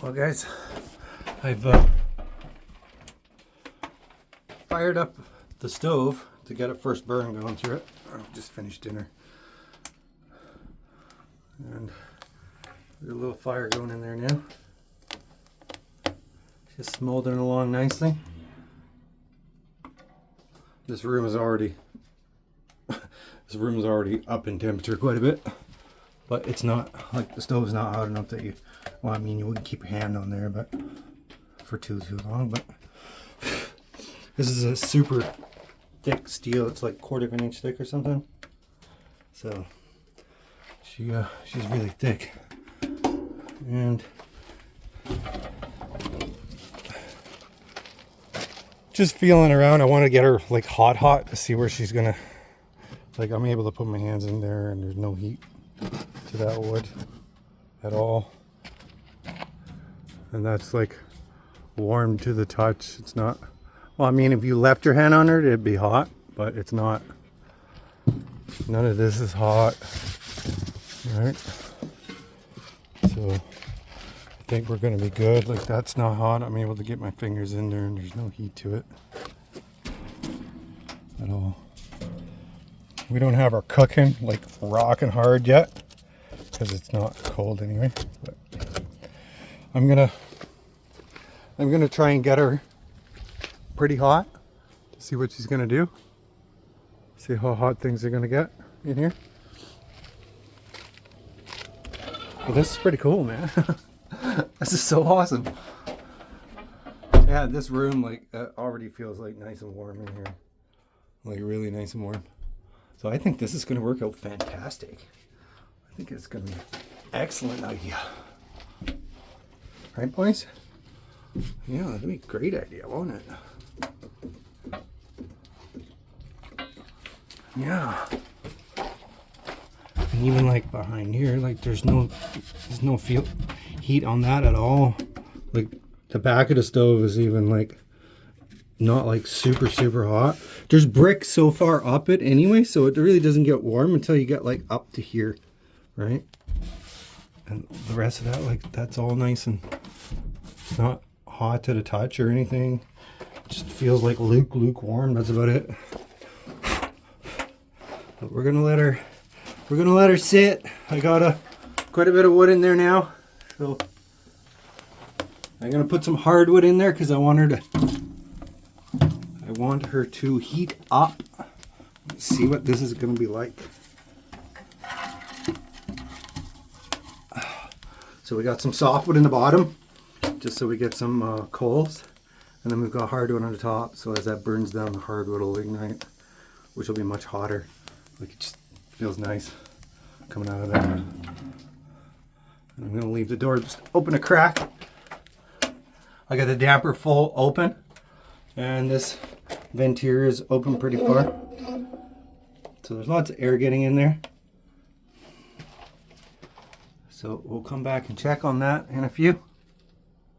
Well guys, I've fired up the stove to get a first burn going through it. I just finished dinner. And there's a little fire going in there now. Just smoldering along nicely. This room is already up in temperature quite a bit. But it's not, like, the stove's not hot enough that you, well, I mean, you wouldn't keep your hand on there, but for too long. But this is a super thick steel. It's like 1/4 of an inch thick or something. So she's really thick. And just feeling around, I want to get her like hot to see where she's gonna, like, I'm able to put my hands in there and there's no heat to that wood at all, and that's like warm to the touch. It's not, well, I mean, if you left your hand on her it'd be hot, but it's not. None of this is hot. All right, so I think we're gonna be good. Like, that's not hot. I'm able to get my fingers in there and there's no heat to it at all. We don't have our cooking like rocking hard yet because it's not cold anyway. But I'm gonna try and get her pretty hot to see what she's gonna do. See how hot things are gonna get in here. Well, this is pretty cool, man. This is so awesome. Yeah, this room like already feels like nice and warm in here. Like really nice and warm. So I think this is going to work out fantastic. I think it's going to be an excellent idea. Right, boys? Yeah, that'd be a great idea, won't it? Yeah. And even like behind here, like there's no feel heat on that at all. Like the back of the stove is even like not like super hot. There's bricks so far up it anyway, so it really doesn't get warm until you get like up to here, right? And the rest of that, like, that's all nice and it's not hot to the touch or anything. It just feels like lukewarm. That's about it. But we're gonna let her sit. I got quite a bit of wood in there now, so I'm gonna put some hardwood in there because I want her to heat up. Let's see what this is going to be like. So we got some softwood in the bottom, just so we get some coals, and then we've got hardwood on the top. So as that burns down, the hardwood will ignite, which will be much hotter. Like, it just feels nice coming out of there. And I'm going to leave the door just open a crack. I got the damper full open, and this ventilator is open pretty far, so there's lots of air getting in there. So we'll come back and check on that in a few.